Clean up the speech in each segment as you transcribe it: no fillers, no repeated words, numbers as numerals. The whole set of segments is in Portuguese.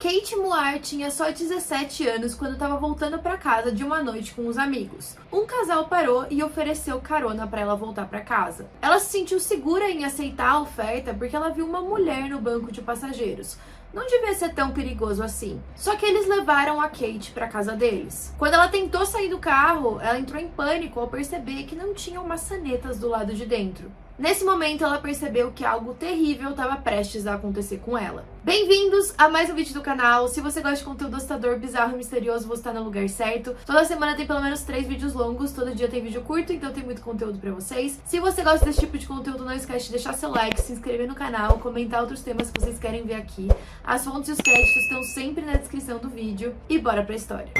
Kate Moore tinha só 17 anos quando estava voltando para casa de uma noite com os amigos. Um casal parou e ofereceu carona para ela voltar para casa. Ela se sentiu segura em aceitar a oferta porque ela viu uma mulher no banco de passageiros. Não devia ser tão perigoso assim. Só que eles levaram a Kate para casa deles. Quando ela tentou sair do carro, ela entrou em pânico ao perceber que não tinham maçanetas do lado de dentro. Nesse momento, ela percebeu que algo terrível estava prestes a acontecer com ela. Bem-vindos a mais um vídeo do canal. Se você gosta de conteúdo assustador, bizarro e misterioso, você está no lugar certo. Toda semana tem pelo menos 3 vídeos longos, todo dia tem vídeo curto, então tem muito conteúdo pra vocês. Se você gosta desse tipo de conteúdo, não esquece de deixar seu like, se inscrever no canal, comentar outros temas que vocês querem ver aqui. As fontes e os créditos estão sempre na descrição do vídeo. E bora pra história.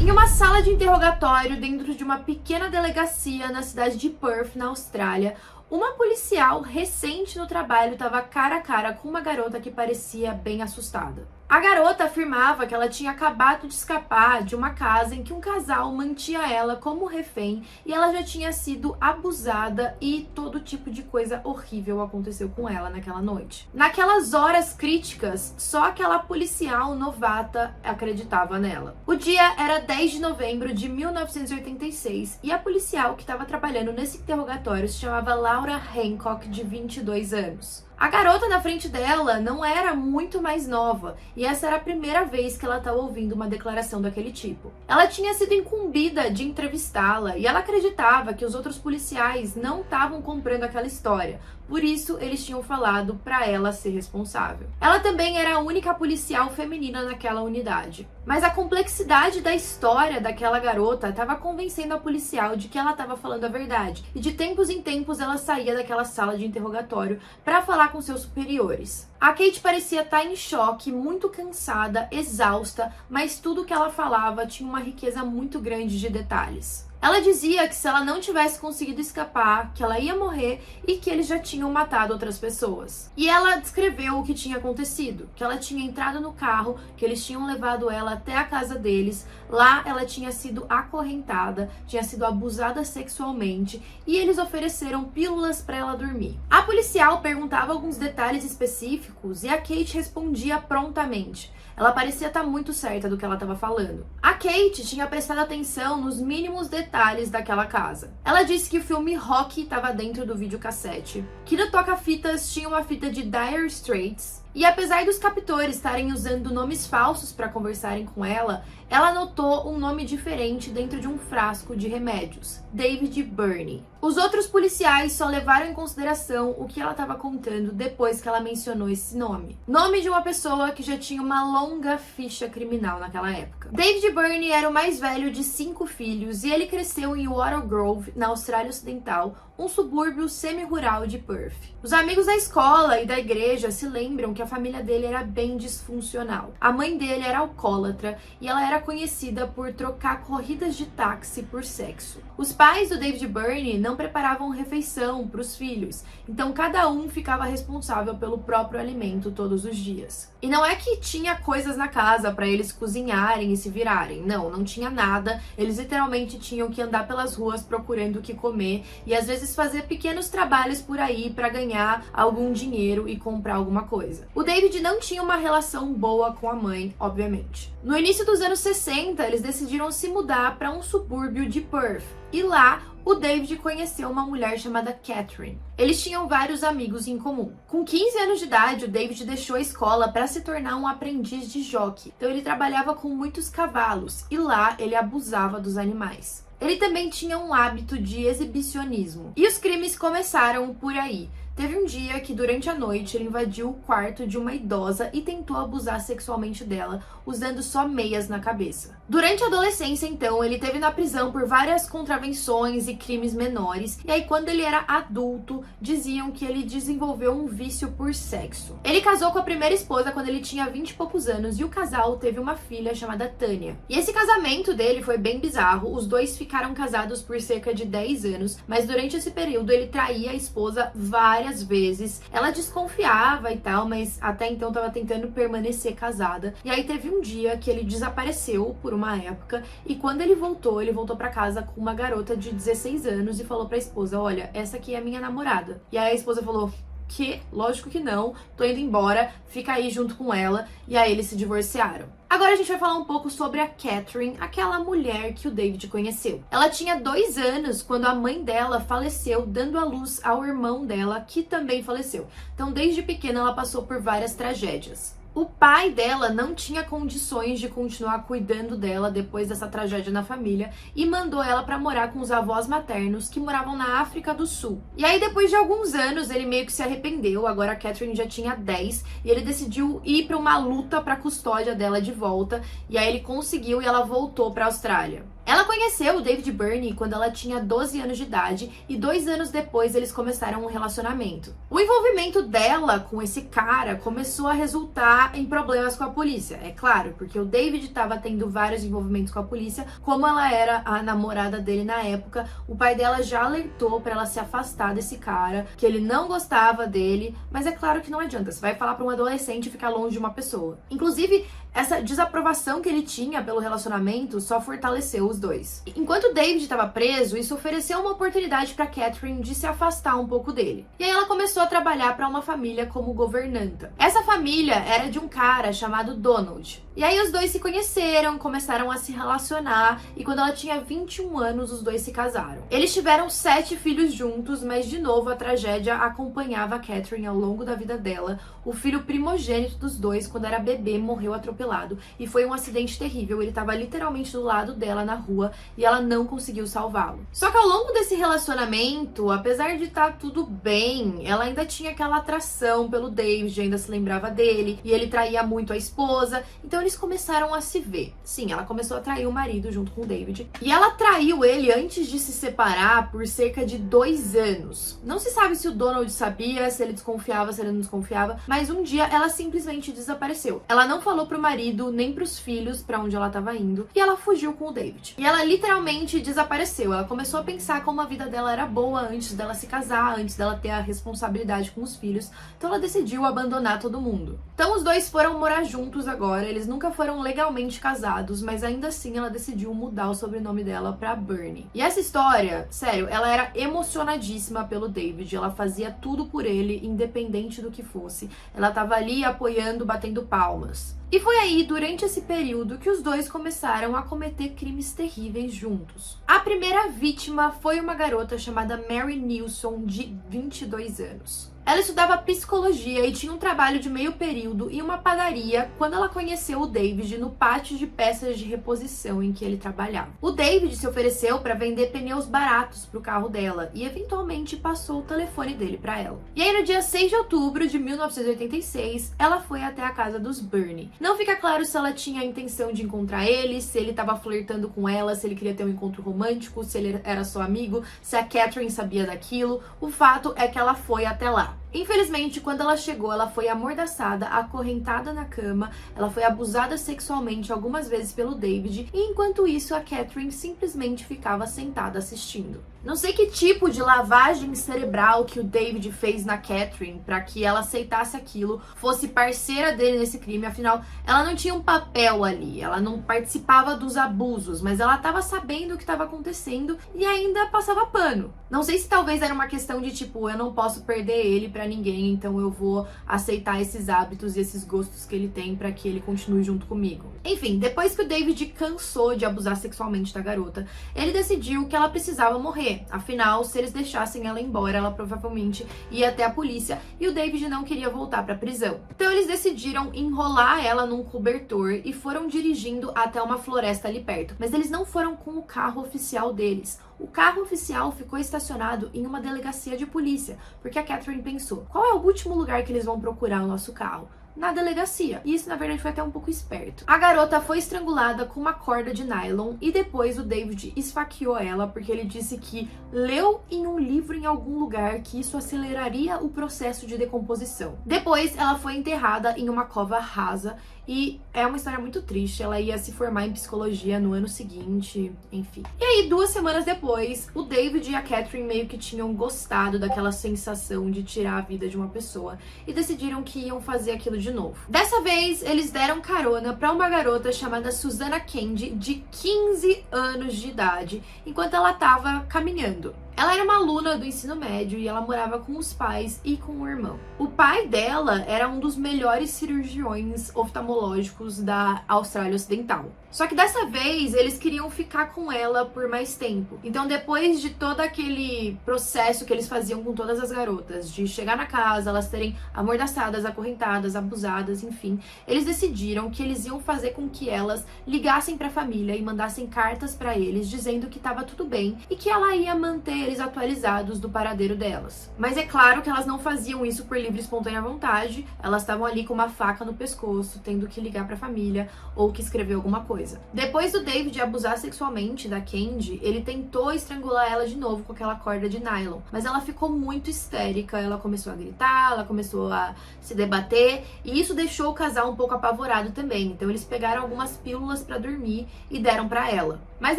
Em uma sala de interrogatório dentro de uma pequena delegacia na cidade de Perth, na Austrália, uma policial recente no trabalho estava cara a cara com uma garota que parecia bem assustada. A garota afirmava que ela tinha acabado de escapar de uma casa em que um casal mantinha ela como refém e ela já tinha sido abusada e todo tipo de coisa horrível aconteceu com ela naquela noite. Naquelas horas críticas, só aquela policial novata acreditava nela. O dia era 10 de novembro de 1986 e a policial que estava trabalhando nesse interrogatório se chamava Laura Hancock, de 22 anos. A garota na frente dela não era muito mais nova e essa era a primeira vez que ela estava ouvindo uma declaração daquele tipo. Ela tinha sido incumbida de entrevistá-la e ela acreditava que os outros policiais não estavam comprando aquela história, por isso eles tinham falado para ela ser responsável. Ela também era a única policial feminina naquela unidade. Mas a complexidade da história daquela garota estava convencendo a policial de que ela estava falando a verdade e de tempos em tempos ela saía daquela sala de interrogatório para falar com seus superiores. A Kate parecia estar em choque, muito cansada, exausta, mas tudo que ela falava tinha uma riqueza muito grande de detalhes. Ela dizia que se ela não tivesse conseguido escapar, que ela ia morrer e que eles já tinham matado outras pessoas. E ela descreveu o que tinha acontecido, que ela tinha entrado no carro, que eles tinham levado ela até a casa deles, lá ela tinha sido acorrentada, tinha sido abusada sexualmente e eles ofereceram pílulas para ela dormir. A policial perguntava alguns detalhes específicos e a Kate respondia prontamente. Ela parecia estar muito certa do que ela estava falando. A Kate tinha prestado atenção nos mínimos detalhes daquela casa. Ela disse que o filme Rocky estava dentro do videocassete, que no toca-fitas tinha uma fita de Dire Straits, e apesar dos captores estarem usando nomes falsos para conversarem com ela, ela notou um nome diferente dentro de um frasco de remédios, David Burney. Os outros policiais só levaram em consideração o que ela estava contando depois que ela mencionou esse nome. Nome de uma pessoa que já tinha uma longa ficha criminal naquela época. David Burney era o mais velho de 5 filhos e ele cresceu em Watergrove, na Austrália Ocidental, um subúrbio semi-rural de Perth. Os amigos da escola e da igreja se lembram que a família dele era bem disfuncional. A mãe dele era alcoólatra e ela era conhecida por trocar corridas de táxi por sexo. Os pais do David Burney não preparavam refeição para os filhos, então cada um ficava responsável pelo próprio alimento todos os dias. E não é que tinha coisas na casa para eles cozinharem e se virarem, não tinha nada, eles literalmente tinham que andar pelas ruas procurando o que comer e às vezes fazer pequenos trabalhos por aí para ganhar algum dinheiro e comprar alguma coisa. O David não tinha uma relação boa com a mãe, obviamente. No início dos anos 60, eles decidiram se mudar para um subúrbio de Perth e lá o David conheceu uma mulher chamada Catherine. Eles tinham vários amigos em comum. Com 15 anos de idade, o David deixou a escola para se tornar um aprendiz de jockey. Então ele trabalhava com muitos cavalos e lá ele abusava dos animais. Ele também tinha um hábito de exibicionismo. E os crimes começaram por aí. Teve um dia que, durante a noite, ele invadiu o quarto de uma idosa e tentou abusar sexualmente dela, usando só meias na cabeça. Durante a adolescência, então, ele esteve na prisão por várias contravenções e crimes menores, e aí, quando ele era adulto, diziam que ele desenvolveu um vício por sexo. Ele casou com a primeira esposa quando ele tinha 20 e poucos anos, e o casal teve uma filha chamada Tânia. E esse casamento dele foi bem bizarro, os dois ficaram casados por cerca de 10 anos, mas durante esse período ele traía a esposa várias várias vezes. Ela desconfiava e tal, mas até então tava tentando permanecer casada. E aí teve um dia que ele desapareceu por uma época, e quando ele voltou pra casa com uma garota de 16 anos e falou pra esposa: olha, essa aqui é a minha namorada. E aí a esposa falou: que? Lógico que não, tô indo embora, fica aí junto com ela. E aí eles se divorciaram. Agora a gente vai falar um pouco sobre a Catherine, aquela mulher que o David conheceu. Ela tinha 2 anos quando a mãe dela faleceu, dando à luz ao irmão dela, que também faleceu. Então, desde pequena, ela passou por várias tragédias. O pai dela não tinha condições de continuar cuidando dela depois dessa tragédia na família e mandou ela pra morar com os avós maternos, que moravam na África do Sul. E aí, depois de alguns anos, ele meio que se arrependeu. Agora a Catherine já tinha 10 e ele decidiu ir pra uma luta pra custódia dela de volta. E aí ele conseguiu e ela voltou pra Austrália. Ela conheceu o David Burney quando ela tinha 12 anos de idade e 2 anos depois eles começaram um relacionamento. O envolvimento dela com esse cara começou a resultar em problemas com a polícia, é claro, porque o David estava tendo vários envolvimentos com a polícia. Como ela era a namorada dele na época, o pai dela já alertou para ela se afastar desse cara, que ele não gostava dele, mas é claro que não adianta, você vai falar para um adolescente ficar longe de uma pessoa. Inclusive, essa desaprovação que ele tinha pelo relacionamento só fortaleceu os dois. Enquanto o David estava preso, isso ofereceu uma oportunidade para Catherine de se afastar um pouco dele. E aí ela começou a trabalhar para uma família como governanta. Essa família era de um cara chamado Donald. E aí os dois se conheceram, começaram a se relacionar, e quando ela tinha 21 anos, os dois se casaram. Eles tiveram 7 filhos juntos, mas de novo a tragédia acompanhava a Catherine ao longo da vida dela. O filho primogênito dos dois, quando era bebê, morreu atropelado, e foi um acidente terrível. Ele estava literalmente do lado dela na rua e ela não conseguiu salvá-lo. Só que ao longo desse relacionamento, apesar de estar tudo bem, ela ainda tinha aquela atração pelo David, ainda se lembrava dele, e ele traía muito a esposa. Então eles começaram a se ver. Sim, ela começou a trair o marido junto com o David. E ela traiu ele antes de se separar por cerca de 2 anos. Não se sabe se o Donald sabia, se ele desconfiava, se ele não desconfiava, mas um dia ela simplesmente desapareceu. Ela não falou pro marido nem pros filhos pra onde ela tava indo, e ela fugiu com o David. E ela literalmente desapareceu. Ela começou a pensar como a vida dela era boa antes dela se casar, antes dela ter a responsabilidade com os filhos. Então ela decidiu abandonar todo mundo. Então os dois foram morar juntos agora. Eles nunca foram legalmente casados, mas ainda assim ela decidiu mudar o sobrenome dela pra Burney. E essa história, sério, ela era emocionadíssima pelo David. Ela fazia tudo por ele, independente do que fosse. Ela tava ali apoiando, batendo palmas. E foi aí, durante esse período, que os dois começaram a cometer crimes terríveis juntos. A primeira vítima foi uma garota chamada Mary Nilsson, de 22 anos. Ela estudava psicologia e tinha um trabalho de meio período em uma padaria quando ela conheceu o David no pátio de peças de reposição em que ele trabalhava. O David se ofereceu para vender pneus baratos para o carro dela e eventualmente passou o telefone dele para ela. E aí no dia 6 de outubro de 1986, ela foi até a casa dos Burney. Não fica claro se ela tinha a intenção de encontrar ele, se ele estava flertando com ela, se ele queria ter um encontro romântico, se ele era só amigo, se a Catherine sabia daquilo. O fato é que ela foi até lá. Infelizmente, quando ela chegou, ela foi amordaçada, acorrentada na cama, ela foi abusada sexualmente algumas vezes pelo David, e enquanto isso a Catherine simplesmente ficava sentada assistindo. Não sei que tipo de lavagem cerebral que o David fez na Catherine para que ela aceitasse aquilo, fosse parceira dele nesse crime. Afinal, ela não tinha um papel ali, ela não participava dos abusos, mas ela estava sabendo o que estava acontecendo e ainda passava pano. Não sei se talvez era uma questão de tipo, eu não posso perder ele pra ninguém, então eu vou aceitar esses hábitos e esses gostos que ele tem pra que ele continue junto comigo. Enfim, depois que o David cansou de abusar sexualmente da garota, ele decidiu que ela precisava morrer. Afinal, se eles deixassem ela embora, ela provavelmente ia até a polícia e o David não queria voltar pra prisão. Então eles decidiram enrolar ela num cobertor e foram dirigindo até uma floresta ali perto. Mas eles não foram com o carro oficial deles. O carro oficial ficou estacionado em uma delegacia de polícia, porque a Catherine pensou, qual é o último lugar que eles vão procurar o nosso carro? na delegacia. E isso, na verdade, foi até um pouco esperto. A garota foi estrangulada com uma corda de nylon e depois o David esfaqueou ela porque ele disse que leu em um livro em algum lugar que isso aceleraria o processo de decomposição. Depois, ela foi enterrada em uma cova rasa e é uma história muito triste. Ela ia se formar em psicologia no ano seguinte, enfim. E aí, 2 semanas depois, o David e a Catherine meio que tinham gostado daquela sensação de tirar a vida de uma pessoa e decidiram que iam fazer aquilo de novo. Dessa vez, eles deram carona pra uma garota chamada Susannah Candy, de 15 anos de idade, enquanto ela tava caminhando. Ela era uma aluna do ensino médio e ela morava com os pais e com o irmão. O pai dela era um dos melhores cirurgiões oftalmológicos da Austrália Ocidental. Só que dessa vez eles queriam ficar com ela por mais tempo. Então, depois de todo aquele processo que eles faziam com todas as garotas, de chegar na casa, elas serem amordaçadas, acorrentadas, abusadas, enfim, eles decidiram que eles iam fazer com que elas ligassem pra família e mandassem cartas pra eles dizendo que tava tudo bem e que ela ia manter eles atualizados do paradeiro delas. Mas é claro que elas não faziam isso por livre e espontânea vontade, elas estavam ali com uma faca no pescoço, tendo que ligar pra família ou que escrever alguma coisa. Depois do David abusar sexualmente da Candy, ele tentou estrangular ela de novo com aquela corda de nylon, mas ela ficou muito histérica, ela começou a gritar, ela começou a se debater, e isso deixou o casal um pouco apavorado também. Então eles pegaram algumas pílulas pra dormir e deram pra ela. Mas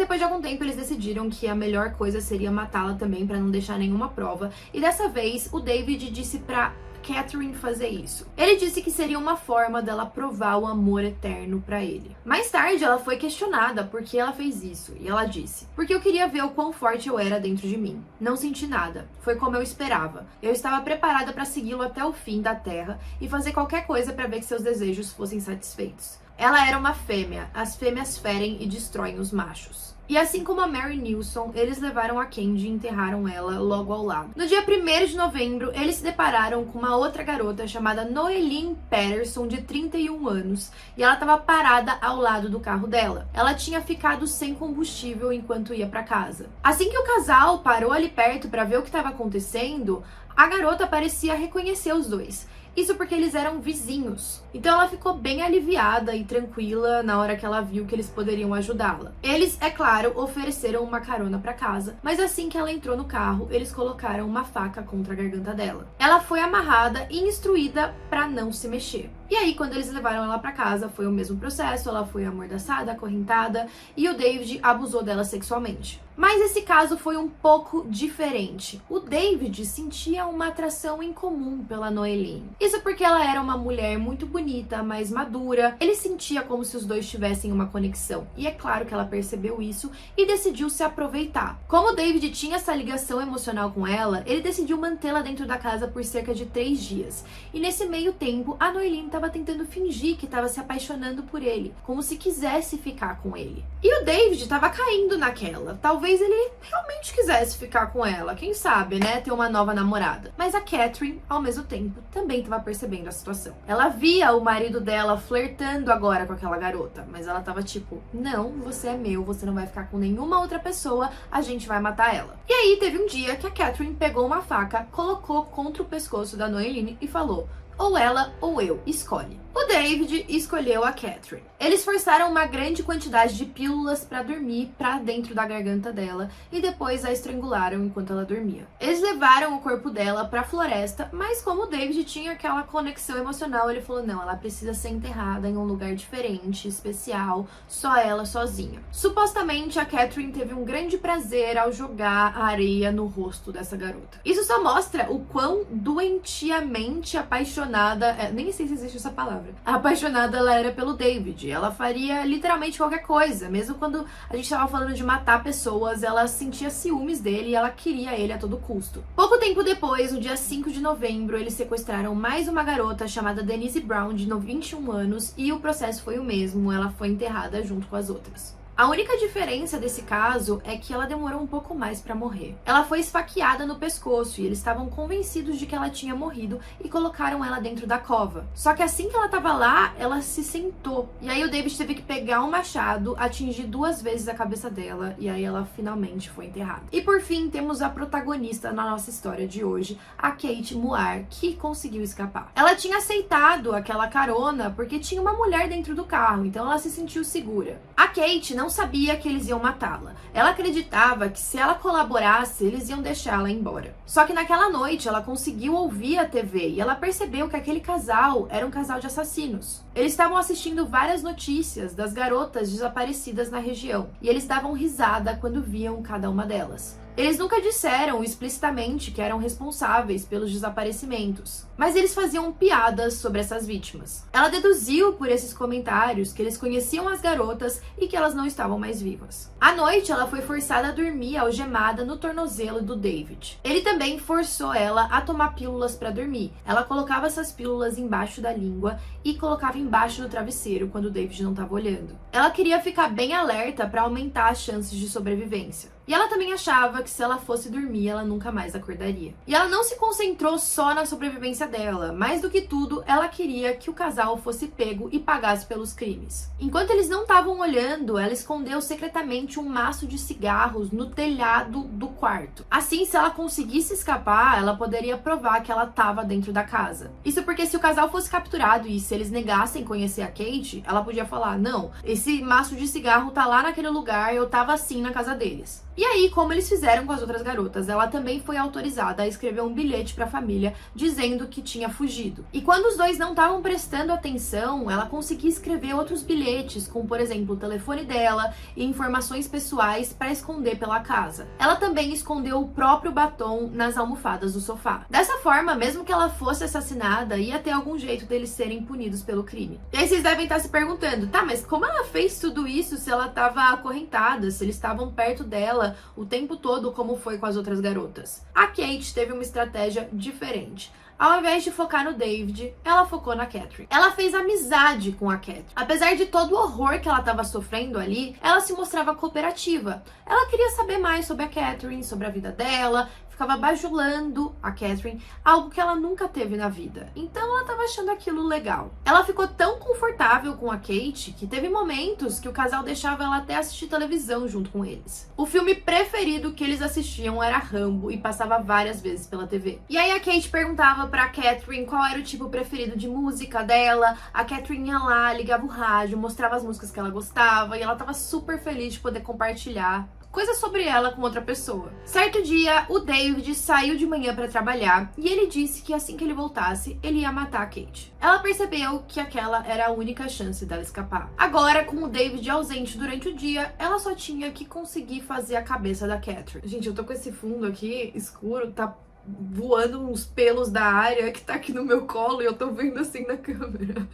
depois de algum tempo eles decidiram que a melhor coisa seria matá-la também pra não deixar nenhuma prova, e dessa vez o David disse pra Catherine fazer isso. Ele disse que seria uma forma dela provar o amor eterno pra ele. Mais tarde, ela foi questionada por que ela fez isso, e ela disse: porque eu queria ver o quão forte eu era dentro de mim. Não senti nada. Foi como eu esperava. Eu estava preparada pra segui-lo até o fim da Terra e fazer qualquer coisa pra ver que seus desejos fossem satisfeitos. Ela era uma fêmea. As fêmeas ferem e destroem os machos. E assim como a Mary Nilsson, eles levaram a Candy e enterraram ela logo ao lado. No dia 1º de novembro, eles se depararam com uma outra garota chamada Noeline Patterson, de 31 anos, e ela estava parada ao lado do carro dela. Ela tinha ficado sem combustível enquanto ia para casa. Assim que o casal parou ali perto para ver o que estava acontecendo, a garota parecia reconhecer os dois. Isso porque eles eram vizinhos. Então ela ficou bem aliviada e tranquila na hora que ela viu que eles poderiam ajudá-la. Eles, é claro, ofereceram uma carona pra casa, mas assim que ela entrou no carro, eles colocaram uma faca contra a garganta dela. Ela foi amarrada e instruída pra não se mexer. E aí, quando eles levaram ela pra casa, foi o mesmo processo, ela foi amordaçada, acorrentada, e o David abusou dela sexualmente. Mas esse caso foi um pouco diferente. O David sentia uma atração incomum pela Noeline. Isso porque ela era uma mulher muito bonita, mais madura. Ele sentia como se os dois tivessem uma conexão. E é claro que ela percebeu isso e decidiu se aproveitar. Como o David tinha essa ligação emocional com ela, ele decidiu mantê-la dentro da casa por cerca de 3 dias. E nesse meio tempo, a Noeline estava tentando fingir que estava se apaixonando por ele, como se quisesse ficar com ele. E o David estava caindo naquela. Talvez ele realmente quisesse ficar com ela, quem sabe, né, ter uma nova namorada. Mas a Catherine, ao mesmo tempo, também estava percebendo a situação. Ela via o marido dela flertando agora com aquela garota, mas ela tava tipo: não, você é meu, você não vai ficar com nenhuma outra pessoa, a gente vai matar ela. E aí teve um dia que a Catherine pegou uma faca, colocou contra o pescoço da Noeline e falou: ou ela ou eu, escolhe. O David escolheu a Catherine. Eles forçaram uma grande quantidade de pílulas pra dormir pra dentro da garganta dela e depois a estrangularam enquanto ela dormia. Eles levaram o corpo dela pra floresta, mas como o David tinha aquela conexão emocional, ele falou: não, ela precisa ser enterrada em um lugar diferente, especial, só ela sozinha. Supostamente a Catherine teve um grande prazer ao jogar a areia no rosto dessa garota. Isso só mostra o quão doentiamente apaixonada, nem sei se existe essa palavra, apaixonada ela era pelo David.Ela faria literalmente qualquer coisa. Mesmo quando a gente tava falando de matar pessoas, ela sentia ciúmes dele e ela queria ele a todo custo. Pouco tempo depois, no dia 5 de novembro, eles sequestraram mais uma garota chamada Denise Brown, de 21 anos, e o processo foi o mesmo. Ela foi enterrada junto com as outras. A única diferença desse caso é que ela demorou um pouco mais pra morrer. Ela foi esfaqueada no pescoço e eles estavam convencidos de que ela tinha morrido e colocaram ela dentro da cova. Só que assim que ela tava lá, ela se sentou. E aí o David teve que pegar um machado, atingir 2 vezes a cabeça dela e aí ela finalmente foi enterrada. E por fim, temos a protagonista na nossa história de hoje, a Kate Muar, que conseguiu escapar. Ela tinha aceitado aquela carona porque tinha uma mulher dentro do carro, então ela se sentiu segura. A Kate não sabia que eles iam matá-la. Ela acreditava que se ela colaborasse, eles iam deixá-la embora. Só que naquela noite ela conseguiu ouvir a TV e ela percebeu que aquele casal era um casal de assassinos. Eles estavam assistindo várias notícias das garotas desaparecidas na região e eles davam risada quando viam cada uma delas. Eles nunca disseram explicitamente que eram responsáveis pelos desaparecimentos, mas eles faziam piadas sobre essas vítimas. Ela deduziu por esses comentários que eles conheciam as garotas e que elas não estavam mais vivas. À noite, ela foi forçada a dormir algemada no tornozelo do David. Ele também forçou ela a tomar pílulas para dormir. Ela colocava essas pílulas embaixo da língua e colocava embaixo do travesseiro quando o David não estava olhando. Ela queria ficar bem alerta para aumentar as chances de sobrevivência. E ela também achava que se ela fosse dormir, ela nunca mais acordaria. E ela não se concentrou só na sobrevivência dela. Mais do que tudo, ela queria que o casal fosse pego e pagasse pelos crimes. Enquanto eles não estavam olhando, ela escondeu secretamente um maço de cigarros no telhado do quarto. Assim, se ela conseguisse escapar, ela poderia provar que ela estava dentro da casa. Isso porque se o casal fosse capturado e se eles negassem conhecer a Kate, ela podia falar, não, esse maço de cigarro tá lá naquele lugar, eu tava assim na casa deles. E aí, como eles fizeram com as outras garotas, ela também foi autorizada a escrever um bilhete para a família dizendo que tinha fugido. E quando os dois não estavam prestando atenção, ela conseguia escrever outros bilhetes, com, por exemplo, o telefone dela e informações pessoais para esconder pela casa. Ela também escondeu o próprio batom nas almofadas do sofá. Dessa forma, mesmo que ela fosse assassinada, ia ter algum jeito deles serem punidos pelo crime. E aí vocês devem estar se perguntando, tá, mas como ela fez tudo isso se ela estava acorrentada, se eles estavam perto dela o tempo todo, como foi com as outras garotas? A Kate teve uma estratégia diferente. Ao invés de focar no David, ela focou na Catherine. Ela fez amizade com a Catherine. Apesar de todo o horror que ela estava sofrendo ali, ela se mostrava cooperativa. Ela queria saber mais sobre a Catherine, sobre a vida dela, ficava bajulando a Catherine, algo que ela nunca teve na vida. Então ela estava achando aquilo legal. Ela ficou tão confortável com a Kate que teve momentos que o casal deixava ela até assistir televisão junto com eles. O filme preferido que eles assistiam era Rambo e passava várias vezes pela TV. E aí a Kate perguntava pra Catherine qual era o tipo preferido de música dela. A Catherine ia lá, ligava o rádio, mostrava as músicas que ela gostava e ela tava super feliz de poder compartilhar coisas sobre ela com outra pessoa. Certo dia, o David saiu de manhã para trabalhar e ele disse que assim que ele voltasse, ele ia matar a Kate. Ela percebeu que aquela era a única chance dela escapar. Agora, com o David ausente durante o dia, ela só tinha que conseguir fazer a cabeça da Catherine. Gente, eu tô com esse fundo aqui escuro, tá voando uns pelos da área que tá aqui no meu colo e eu tô vendo assim na câmera.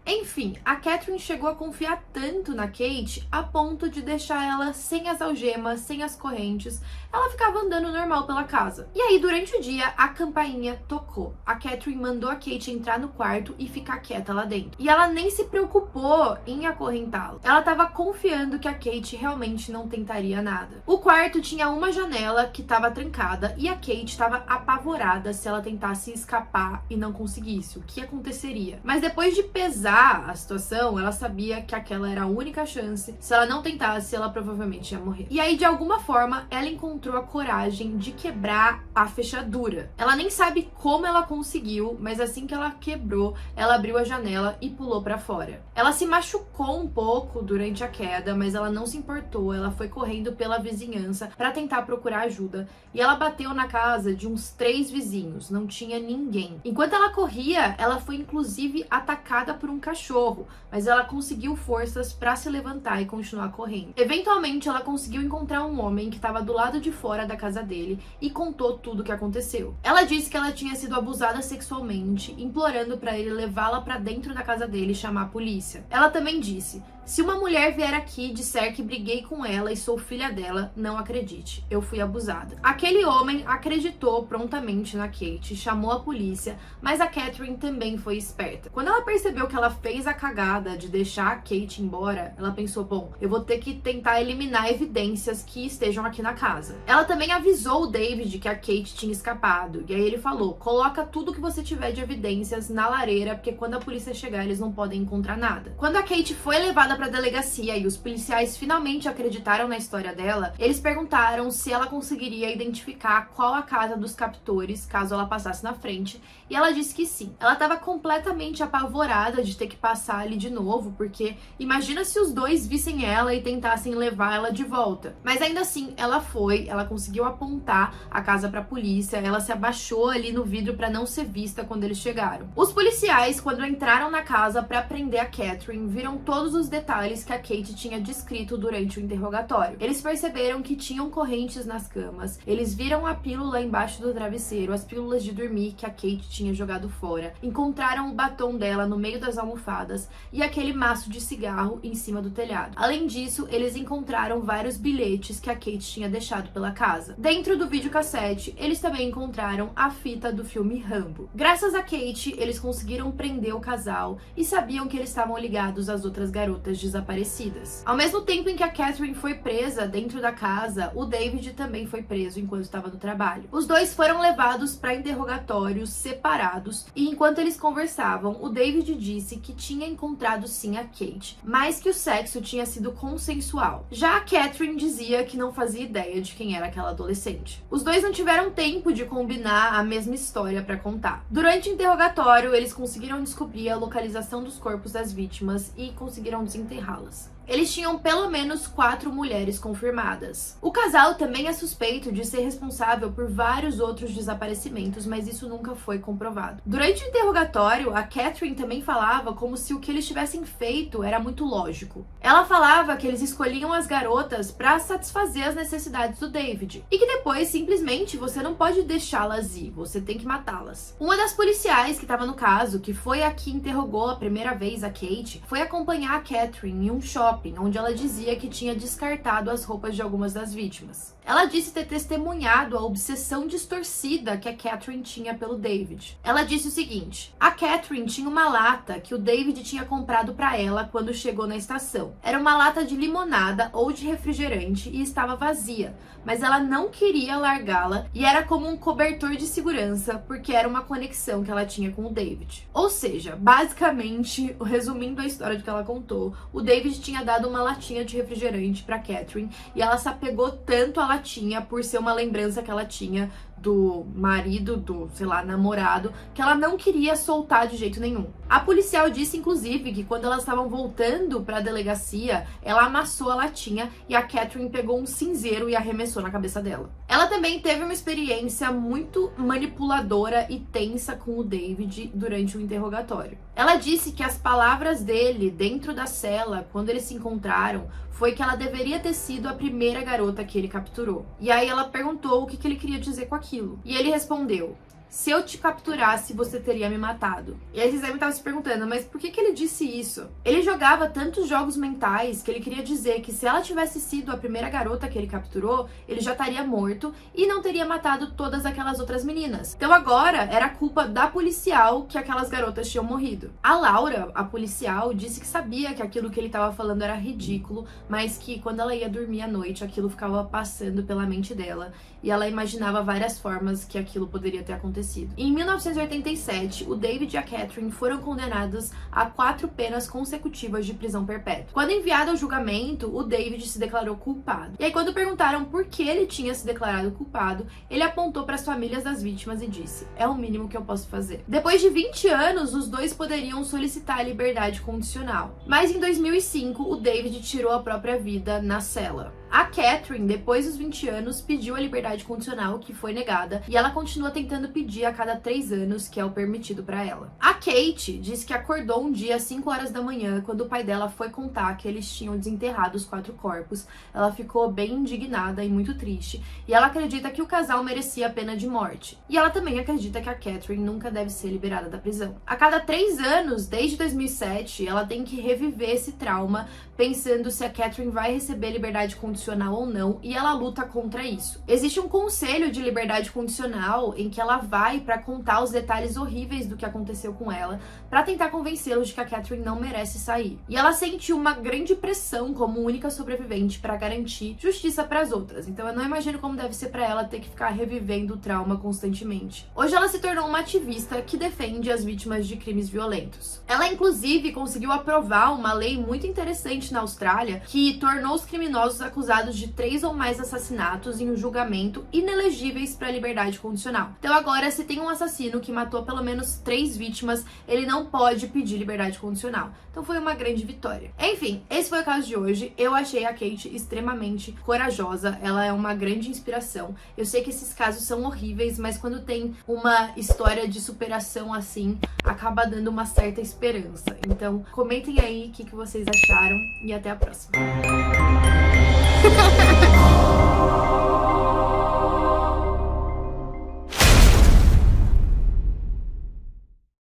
Enfim, a Catherine chegou a confiar tanto na Kate a ponto de deixar ela sem as algemas, sem as correntes. Ela ficava andando normal pela casa. E aí, durante o dia, a campainha tocou. A Catherine mandou a Kate entrar no quarto e ficar quieta lá dentro. E ela nem se preocupou em acorrentá-la. Ela tava confiando que a Kate realmente não tentaria nada. O quarto tinha uma janela que tava trancada e a Kate estava apavorada se ela tentasse escapar e não conseguisse. O que aconteceria? Mas depois de pesar a situação, ela sabia que aquela era a única chance. Se ela não tentasse, ela provavelmente ia morrer. E aí, de alguma forma, ela encontrou a coragem de quebrar a fechadura. Ela nem sabe como ela conseguiu, mas assim que ela quebrou, ela abriu a janela e pulou pra fora. Ela se machucou um pouco durante a queda, mas ela não se importou. Ela foi correndo pela vizinhança pra tentar procurar ajuda. E ela bateu na casa de uns 3 vizinhos, não tinha ninguém. Enquanto ela corria, ela foi inclusive atacada por um cachorro, mas ela conseguiu forças para se levantar e continuar correndo. Eventualmente, ela conseguiu encontrar um homem que estava do lado de fora da casa dele e contou tudo o que aconteceu. Ela disse que ela tinha sido abusada sexualmente, implorando para ele levá-la para dentro da casa dele e chamar a polícia. Ela também disse Se uma mulher vier aqui e disser que briguei com ela e sou filha dela, não acredite, eu fui abusada. Aquele homem acreditou prontamente na Kate, chamou a polícia, mas a Catherine também foi esperta. Quando ela percebeu que ela fez a cagada de deixar a Kate embora, ela pensou, bom, eu vou ter que tentar eliminar evidências que estejam aqui na casa. Ela também avisou o David que a Kate tinha escapado, e aí ele falou, coloca tudo que você tiver de evidências na lareira, porque quando a polícia chegar eles não podem encontrar nada. Quando a Kate foi levada pra delegacia e os policiais finalmente acreditaram na história dela, eles perguntaram se ela conseguiria identificar qual a casa dos captores, caso ela passasse na frente, e ela disse que sim. Ela estava completamente apavorada de ter que passar ali de novo, porque imagina se os dois vissem ela e tentassem levar ela de volta. Mas ainda assim, ela foi, ela conseguiu apontar a casa pra polícia, ela se abaixou ali no vidro pra não ser vista quando eles chegaram. Os policiais, quando entraram na casa pra prender a Catherine, viram todos os detalhes que a Kate tinha descrito durante o interrogatório. Eles perceberam que tinham correntes nas camas, eles viram a pílula embaixo do travesseiro, as pílulas de dormir que a Kate tinha jogado fora, encontraram o batom dela no meio das almofadas e aquele maço de cigarro em cima do telhado. Além disso, eles encontraram vários bilhetes que a Kate tinha deixado pela casa. Dentro do videocassete, eles também encontraram a fita do filme Rambo. Graças a Kate, eles conseguiram prender o casal e sabiam que eles estavam ligados às outras garotas desaparecidas. Ao mesmo tempo em que a Catherine foi presa dentro da casa, o David também foi preso enquanto estava no trabalho. Os dois foram levados para interrogatórios separados e enquanto eles conversavam, o David disse que tinha encontrado sim a Kate, mas que o sexo tinha sido consensual. Já a Catherine dizia que não fazia ideia de quem era aquela adolescente. Os dois não tiveram tempo de combinar a mesma história para contar. Durante o interrogatório, eles conseguiram descobrir a localização dos corpos das vítimas e conseguiram desenterrá-las. Eles tinham pelo menos 4 mulheres confirmadas. O casal também é suspeito de ser responsável por vários outros desaparecimentos, mas isso nunca foi comprovado. Durante o interrogatório, a Catherine também falava como se o que eles tivessem feito era muito lógico. Ela falava que eles escolhiam as garotas para satisfazer as necessidades do David e que depois, simplesmente, você não pode deixá-las ir, você tem que matá-las. Uma das policiais que estava no caso, que foi a que interrogou a primeira vez a Kate, foi acompanhar a Catherine em um shopping, onde ela dizia que tinha descartado as roupas de algumas das vítimas. Ela disse ter testemunhado a obsessão distorcida que a Catherine tinha pelo David. Ela disse o seguinte: a Catherine tinha uma lata que o David tinha comprado para ela quando chegou na estação. Era uma lata de limonada ou de refrigerante e estava vazia, mas ela não queria largá-la e era como um cobertor de segurança porque era uma conexão que ela tinha com o David. Ou seja, basicamente, resumindo a história do que ela contou, o David tinha dado uma latinha de refrigerante para Catherine e ela se apegou tanto à latinha por ser uma lembrança que ela tinha do marido, do, sei lá, namorado, que ela não queria soltar de jeito nenhum. A policial disse, inclusive, que quando elas estavam voltando para a delegacia, ela amassou a latinha e a Catherine pegou um cinzeiro e arremessou na cabeça dela. Ela também teve uma experiência muito manipuladora e tensa com o David durante o interrogatório. Ela disse que as palavras dele dentro da cela, quando eles se encontraram, foi que ela deveria ter sido a primeira garota que ele capturou. E aí ela perguntou o que ele queria dizer com aquilo. E ele respondeu: se eu te capturasse, você teria me matado. E aí vocês devem estar se perguntando, mas por que ele disse isso? Ele jogava tantos jogos mentais que ele queria dizer que se ela tivesse sido a primeira garota que ele capturou, ele já estaria morto e não teria matado todas aquelas outras meninas. Então agora era culpa da policial que aquelas garotas tinham morrido. A Laura, a policial, disse que sabia que aquilo que ele estava falando era ridículo, mas que quando ela ia dormir à noite, aquilo ficava passando pela mente dela e ela imaginava várias formas que aquilo poderia ter acontecido. Em 1987, o David e a Catherine foram condenados a 4 penas consecutivas de prisão perpétua. Quando enviado ao julgamento, o David se declarou culpado. E aí, quando perguntaram por que ele tinha se declarado culpado, ele apontou para as famílias das vítimas e disse: é o mínimo que eu posso fazer. Depois de 20 anos, os dois poderiam solicitar a liberdade condicional. Mas em 2005, o David tirou a própria vida na cela. A Catherine, depois dos 20 anos, pediu a liberdade condicional, que foi negada, e ela continua tentando pedir a cada 3 anos, que é o permitido pra ela. A Kate disse que acordou um dia às 5 horas da manhã, quando o pai dela foi contar que eles tinham desenterrado os 4 corpos. Ela ficou bem indignada e muito triste, e ela acredita que o casal merecia a pena de morte. E ela também acredita que a Catherine nunca deve ser liberada da prisão. A cada 3 anos, desde 2007, ela tem que reviver esse trauma, pensando se a Catherine vai receber liberdade condicional ou não, e ela luta contra isso. Existe um conselho de liberdade condicional em que ela vai pra contar os detalhes horríveis do que aconteceu com ela, pra tentar convencê-los de que a Catherine não merece sair. E ela sentiu uma grande pressão como única sobrevivente pra garantir justiça pras outras. Então eu não imagino como deve ser pra ela ter que ficar revivendo o trauma constantemente. Hoje ela se tornou uma ativista que defende as vítimas de crimes violentos. Ela inclusive conseguiu aprovar uma lei muito interessante na Austrália que tornou os criminosos acusados de 3 ou mais assassinatos em um julgamento inelegíveis para liberdade condicional. Então agora, se tem um assassino que matou pelo menos 3 vítimas, ele não pode pedir liberdade condicional. Então foi uma grande vitória. Enfim, esse foi o caso de hoje. Eu achei a Kate extremamente corajosa, ela é uma grande inspiração. Eu sei que esses casos são horríveis, mas quando tem uma história de superação assim, acaba dando uma certa esperança. Então comentem aí o que vocês acharam e até a próxima.